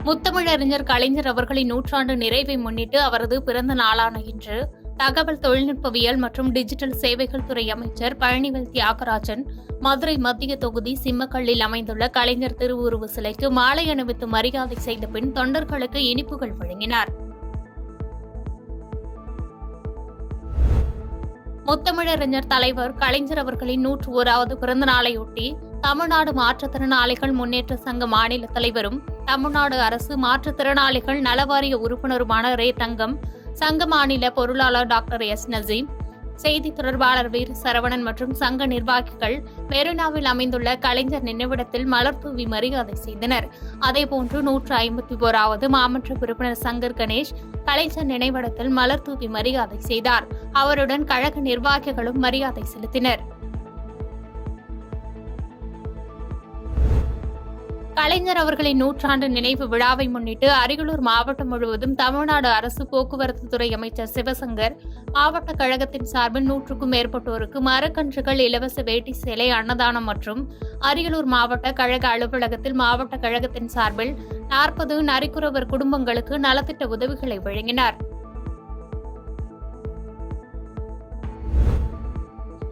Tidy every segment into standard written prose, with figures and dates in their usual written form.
முத்தமிழறிஞர் கலைஞர் அவர்களின் 100 நிறைவை முன்னிட்டு அவரது பிறந்த நாளான இன்று தகவல் தொழில்நுட்பவியல் மற்றும் டிஜிட்டல் சேவைகள் துறை அமைச்சர் பழனிவேல் தியாகராஜன் மதுரை மத்திய தொகுதி சிம்மக்கல்லில் அமைந்துள்ள கலைஞர் திருவுருவ சிலைக்கு மாலை அணிவித்து மரியாதை செய்த பின் தொண்டர்களுக்கு இனிப்புகள் வழங்கினார். முத்தமிழறிஞர் தலைவர் கலைஞர் அவர்களின் 101வது பிறந்த நாளையொட்டி தமிழ்நாடு மாற்றுத்திறனாளிகள் முன்னேற்ற சங்க மாநில தலைவரும் தமிழ்நாடு அரசு மாற்றுத்திறனாளிகள் நலவாரிய உறுப்பினருமான ரே தங்கம், சங்க மாநில பொருளாளர் டாக்டர் எஸ் நசீம், செய்தி தொடர்பாளர் வீர சரவணன் மற்றும் சங்க நிர்வாகிகள் மெரினாவில் அமைந்துள்ள கலைஞர் நினைவிடத்தில் மலர் தூவி மரியாதை செய்தனர். அதேபோன்று 151வது மாமன்ற உறுப்பினர் சங்கர் கணேஷ் கலைஞர் நினைவிடத்தில் மலர் தூவி மரியாதை செய்தார். அவருடன் கழக நிர்வாகிகளும் மரியாதை செலுத்தினர். கலைஞர் அவர்களின் 100 நினைவு விழாவை முன்னிட்டு அரியலூர் மாவட்டம் முழுவதும் தமிழ்நாடு அரசு போக்குவரத்து துறை அமைச்சர் சிவசங்கர் மாவட்ட கழகத்தின் சார்பில் 100க்கும் மேற்பட்டோருக்கு மரக்கன்றுகள், இலவச வேட்டி சேலை, அன்னதானம் மற்றும் அரியலூர் மாவட்ட கழக அலுவலகத்தில் மாவட்ட கழகத்தின் சார்பில் 40 நரிக்குறவர் குடும்பங்களுக்கு நலத்திட்ட உதவிகளை வழங்கினார்.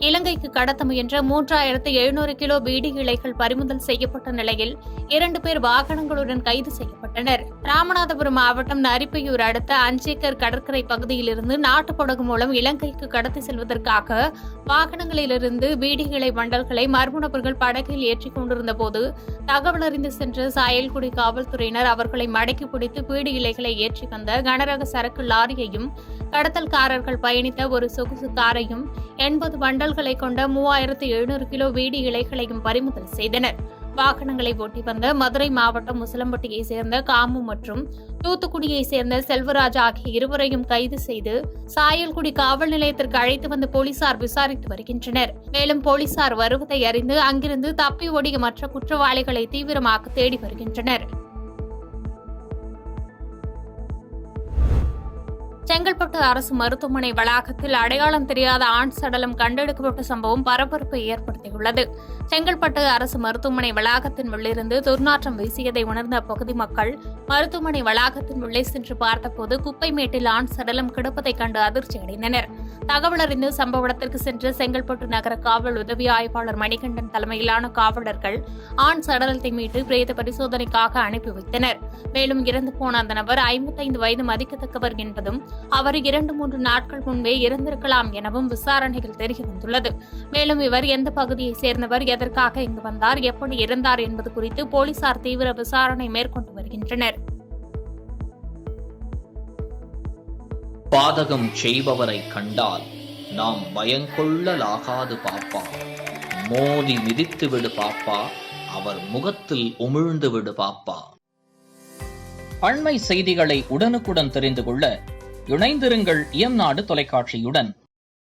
இலங்கைக்கு கடத்த முயன்ற 3700 கிலோ பீடி இலைகள் பறிமுதல் செய்யப்பட்ட நிலையில் 2 பேர் வாகனங்களுடன் கைது செய்யப்பட்டனர். ராமநாதபுரம் மாவட்டம் நரிப்பையூர் அடுத்த அஞ்சேக்கர் கடற்கரை பகுதியிலிருந்து நாட்டுப்படகு மூலம் இலங்கைக்கு கடத்தி செல்வதற்காக வாகனங்களிலிருந்து பீடி இலை பண்டல்களை மர்ம நபர்கள் படகில் ஏற்றிக் கொண்டிருந்த போது தகவல் அறிந்து சென்ற சாயல்குடி காவல்துறையினர் அவர்களை மடக்கி பிடித்து பீடி இலைகளை ஏற்றி வந்த கனரக சரக்கு லாரியையும் கடத்தல்காரர்கள் பயணித்த ஒரு சொகுசு காரையும் 80 பண்டல்களை கொண்ட 3700 கிலோ பீடி இலைகளையும் பறிமுதல் செய்தனர். வாகனங்களை ஓட்டி வந்த மதுரை மாவட்டம் முசலம்பட்டியைச் சேர்ந்த காமு மற்றும் தூத்துக்குடியைச் சேர்ந்த செல்வராஜ் ஆகிய இருவரையும் கைது செய்து சாயல்குடி காவல் நிலையத்திற்கு அழைத்து வந்த போலீசார் விசாரித்து வருகின்றனர். மேலும் போலீசார் வருவதை அறிந்து அங்கிருந்து தப்பி ஓடிய மற்ற குற்றவாளிகளை தீவிரமாக தேடி வருகின்றனர். செங்கல்பட்டு அரசு மருத்துவமனை வளாகத்தில் அடையாளம் தெரியாத ஆண் சடலம் கண்டெடுக்கப்பட்ட சம்பவம் பரபரப்பை ஏற்படுத்தியுள்ளது. செங்கல்பட்டு அரசு மருத்துவமனை வளாகத்தின் உள்ளிருந்து துர்நாற்றம் வீசியதை உணர்ந்த அப்பகுதி மக்கள் மருத்துவமனை வளாகத்தின் உள்ளே சென்று பார்த்தபோது குப்பை மேட்டில் ஆண் சடலம் கிடப்பதைக் கண்டு அதிர்ச்சி அடைந்தனர். தகவல் அறிந்து சம்பவ இடத்திற்கு சென்ற செங்கல்பட்டு நகர காவல் உதவி ஆய்வாளர் மணிகண்டன் தலைமையிலான காவலர்கள் ஆண் சடலத்தை மீட்டு பிரேத பரிசோதனைக்காக அனுப்பி வைத்தனர். மேலும் இறந்து போன அந்த நபர் 55 வயது மதிக்கத்தக்கவர் என்பதும் அவர் 2-3 நாட்கள் முன்பே இறந்திருக்கலாம் எனவும் விசாரணைகள் தெரியவந்துள்ளது. மேலும் இவர் எந்த பகுதியை சேர்ந்தவர், எதற்காக இங்கு வந்தார், எப்படி இறந்தார் என்பது குறித்து போலீசார் தீவிர விசாரணை மேற்கொண்டு வருகின்றனர். பாதகம் செய்பவரை கண்டால் நாம் பயங்கொள்ளலாகாது பாப்பா, மோதி மிதித்து விடு பாப்பா, அவர் முகத்தில் உமிழ்ந்து விடு பாப்பா. அண்மை செய்திகளை உடனுக்குடன் தெரிந்து கொள்ள இணைந்திருங்கள் இயம்நாடு தொலைக்காட்சியுடன்.